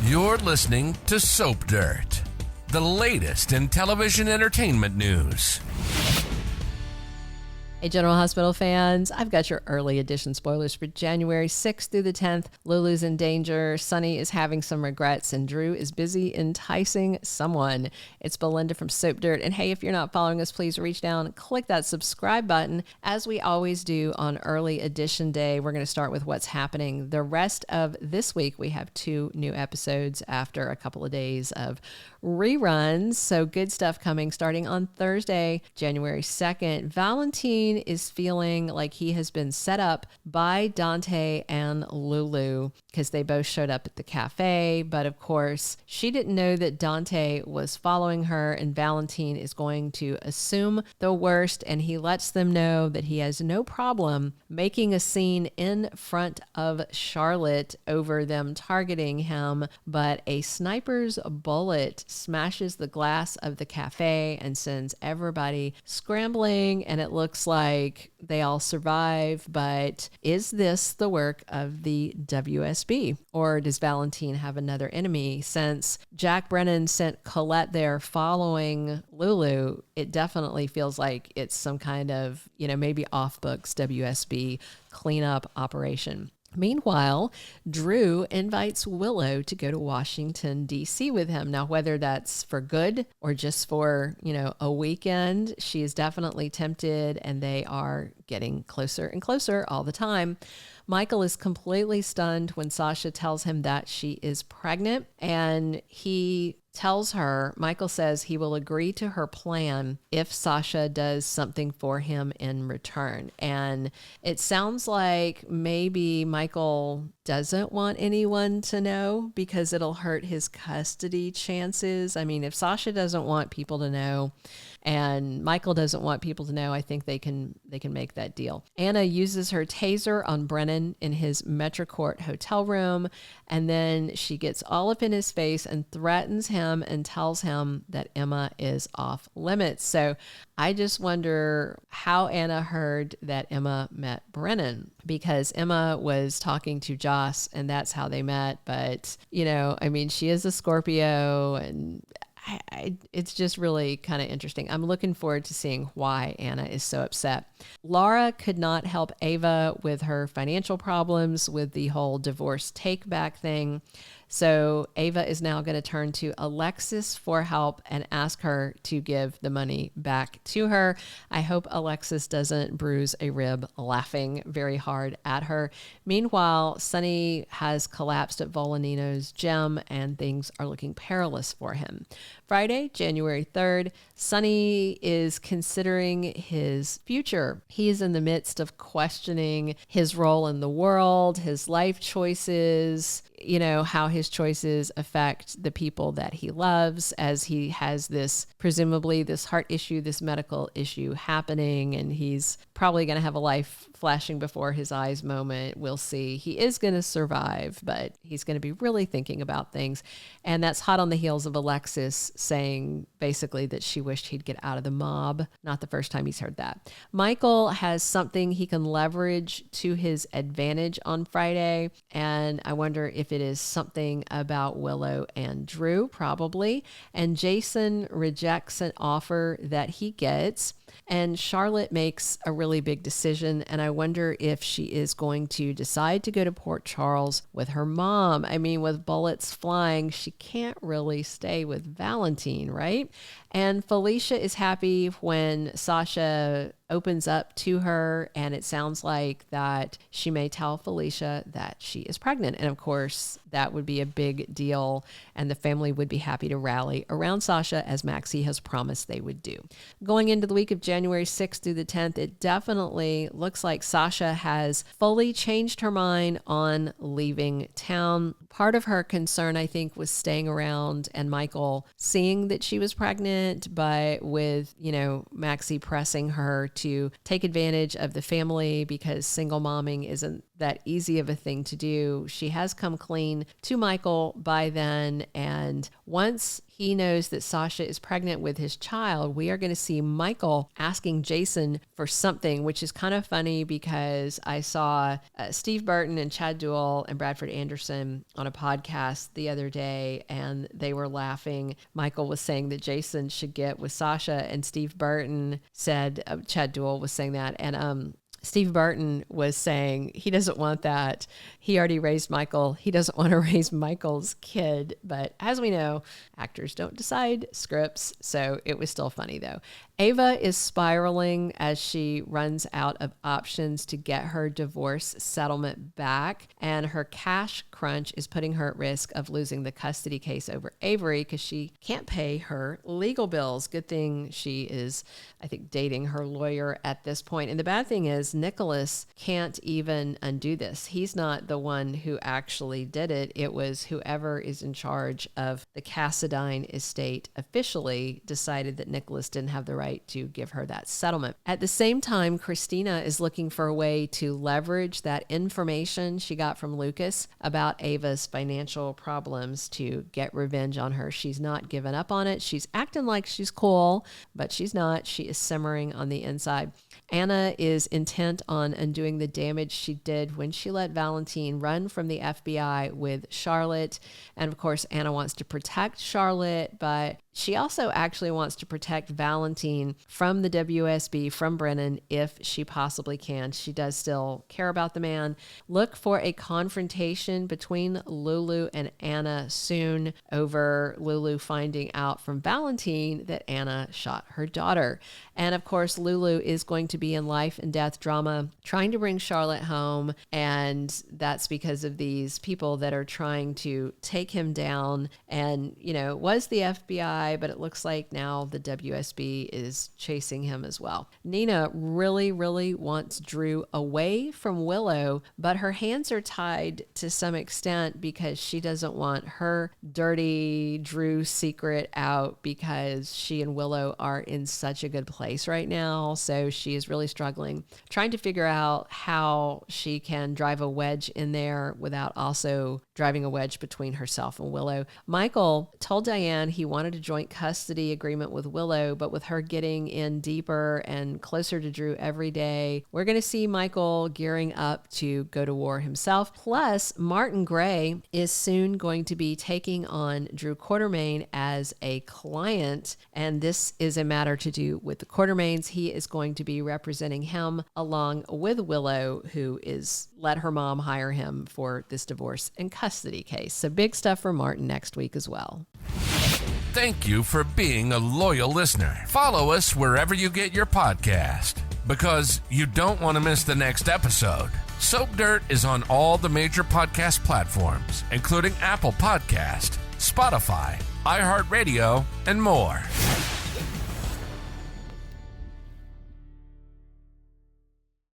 You're listening to Soap Dirt, the latest in television entertainment news. Hey, General Hospital fans, I've got your early edition spoilers for January 6th through the 10th. Lulu's in danger, Sonny is having some regrets, and Drew is busy enticing someone. It's Belinda from Soap Dirt, and hey, if you're not following us, please reach down and click that subscribe button. As we always do on early edition day, we're going to start with what's happening. The rest of this week, we have 2 new episodes after a couple of days of reruns, so good stuff coming starting on Thursday, January 2nd. Valentine is feeling like he has been set up by Dante and Lulu because they both showed up at the cafe, but of course she didn't know that Dante was following her, and Valentine is going to assume the worst, and he lets them know that he has no problem making a scene in front of Charlotte over them targeting him, but a sniper's bullet smashes the glass of the cafe and sends everybody scrambling, and it looks like they all survive. But is this the work of the WSB, or does Valentine have another enemy? Since Jack Brennan sent Colette there following Lulu, it definitely feels like it's some kind of, maybe off books WSB cleanup operation. Meanwhile, Drew invites Willow to go to Washington, D.C. with him. Now, whether that's for good or just for, a weekend, she is definitely tempted, and they are getting closer and closer all the time. Michael is completely stunned when Sasha tells him that she is pregnant, and Michael says he will agree to her plan if Sasha does something for him in return. And it sounds like maybe Michael doesn't want anyone to know because it'll hurt his custody chances. I mean, if Sasha doesn't want people to know and Michael doesn't want people to know, I think they can make that deal. Anna uses her taser on Brennan in his Metrocourt hotel room, and then she gets all up in his face and threatens him and tells him that Emma is off limits. So I just wonder how Anna heard that Emma met Brennan, because Emma was talking to Joss and that's how they met. But, she is a Scorpio, and it's just really kind of interesting. I'm looking forward to seeing why Anna is so upset. Laura could not help Ava with her financial problems with the whole divorce take back thing. So Ava is now going to turn to Alexis for help and ask her to give the money back to her. I hope Alexis doesn't bruise a rib laughing very hard at her. Meanwhile, Sonny has collapsed at Volanino's gym and things are looking perilous for him. Friday, January 3rd, Sonny is considering his future. He is in the midst of questioning his role in the world, his life choices, how his choices affect the people that he loves, as he has presumably this heart issue, this medical issue happening, and he's probably going to have a life flashing before his eyes moment. We'll see. He is going to survive, but he's going to be really thinking about things. And that's hot on the heels of Alexis saying basically that she wished he'd get out of the mob. Not the first time he's heard that. Michael has something he can leverage to his advantage on Friday, and I wonder if it is something about Willow and Drew, probably. And Jason rejects an offer that he gets, and Charlotte makes a really big decision, and I wonder if she is going to decide to go to Port Charles with her mom. I mean, with bullets flying, she can't really stay with Valentine, right? And Felicia is happy when Sasha opens up to her, and it sounds like that she may tell Felicia that she is pregnant. And of course, that would be a big deal, and the family would be happy to rally around Sasha, as Maxie has promised they would do. Going into the week of January 6th through the 10th, it definitely looks like Sasha has fully changed her mind on leaving town. Part of her concern, I think, was staying around and Michael seeing that she was pregnant, but with, Maxie pressing her to take advantage of the family because single momming isn't that easy of a thing to do. She has come clean to Michael by then, and once he knows that Sasha is pregnant with his child, we are going to see Michael asking Jason for something, which is kind of funny because I saw Steve Burton and Chad Duell and Bradford Anderson on a podcast the other day, and they were laughing. Michael was saying that Jason should get with Sasha, and Steve Burton said, Chad Duell was saying that, and Steve Burton was saying he doesn't want that. He already raised Michael. He doesn't want to raise Michael's kid. But as we know, actors don't decide scripts. So it was still funny, though. Ava is spiraling as she runs out of options to get her divorce settlement back. And her cash crunch is putting her at risk of losing the custody case over Avery because she can't pay her legal bills. Good thing she is, I think, dating her lawyer at this point. And the bad thing is Nicholas can't even undo this. He's not the one who actually did it. It was whoever is in charge of the Cassadine estate officially decided that Nicholas didn't have the right to give her that settlement. At the same time, Christina is looking for a way to leverage that information she got from Lucas about Ava's financial problems to get revenge on her. She's not given up on it. She's acting like she's cool, but she's not. She is simmering on the inside. Anna is intent on undoing the damage she did when she let Valentine run from the FBI with Charlotte. And of course, Anna wants to protect Charlotte, but she also actually wants to protect Valentine from the WSB, from Brennan, if she possibly can. She does still care about the man. Look for a confrontation between Lulu and Anna soon over Lulu finding out from Valentine that Anna shot her daughter. And of course, Lulu is going to be in life and death drama, trying to bring Charlotte home. And that's because of these people that are trying to take him down. And, you know, it was the FBI, but it looks like now the WSB is chasing him as well. Nina really, really wants Drew away from Willow, but her hands are tied to some extent because she doesn't want her dirty Drew secret out because she and Willow are in such a good place right now. So she is really struggling, trying to figure out how she can drive a wedge in there without also driving a wedge between herself and Willow. Michael told Diane he wanted a joint custody agreement with Willow, but with her getting in deeper and closer to Drew every day, we're going to see Michael gearing up to go to war himself. Plus, Martin Gray is soon going to be taking on Drew Quartermaine as a client, and this is a matter to do with the Quartermaines. He is going to be representing him along with Willow, who is let her mom hire him for this divorce and custody case. So big stuff for Martin next week as well. Thank you for being a loyal listener. Follow us wherever you get your podcast, because you don't want to miss the next episode. Soap Dirt is on all the major podcast platforms, including Apple Podcast, Spotify, iHeartRadio, and more.